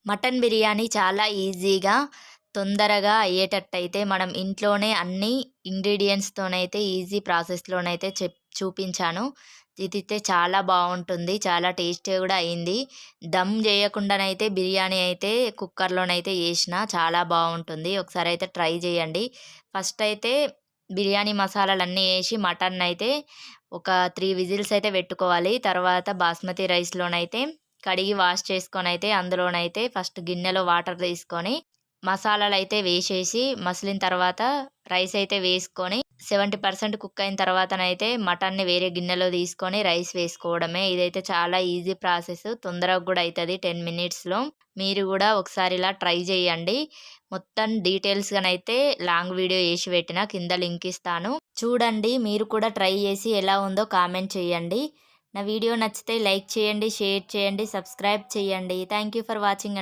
Mutton biryani చాలా ఈజీగా, తొందరగా అయ్యేటట్టయితే మనం ఇంట్లోనే అన్ని ఇంగ్రీడియెంట్స్‌తోనైతే ఈజీ ప్రాసెస్‌లోనైతే చూపించాను. ఇదైతే చాలా బావుంటుంది. చాలా టేస్టీగా గూడా అయింది. దమ్ జేయకుండానైతే బిర్యానీ అయితే కుక్కర్‌లోనైతే చేసినా చాలా బావుంటుంది. ఒకసారయితే ట్రై జేయండి. ఫస్ట్ అయితే బిర్యానీ మసాలాలన్నీ ఏసి మటన్నయితే ఒక 3 విజిల్స్ అయితే పెట్టుకోవాలి. తర్వాత బాస్మతి రైస్‌లోనైతే కడిగి వాష్ చేసుకొనైతే అందులోనైతే ఫస్ట్ గిన్నెలో వాటర్ తీసుకొని మసాలాలైతే వేసేసి మసిలిన తర్వాత రైస్ అయితే వేసుకొని 70% కుక్ అయిన తర్వాతనైతే మటన్‌ని వేరే గిన్నెలో తీసుకొని రైస్ వేసుకోవడమే. ఇదైతే చాలా ఈజీ ప్రాసెస్. తొందరగా గూడా అయితది 10 మినిట్స్‌లో. మీరు గూడా ఒకసారి ఇలా ట్రై చేయండి. మొత్తం డీటెయిల్స్‌గానైతే లాంగ్ వీడియో చేసి పెట్టిన కింద లింక్ ఇస్తాను. చూడండి. మీరు కూడా ట్రై చేసి ఎలా ఉందో కామెంట్ చేయండి. నా వీడియో నచ్చితే లైక్ చేయండి, షేర్ చేయండి, సబ్స్క్రైబ్ చేయండి. థ్యాంక్ యూ ఫర్ వాచింగ్ అండి.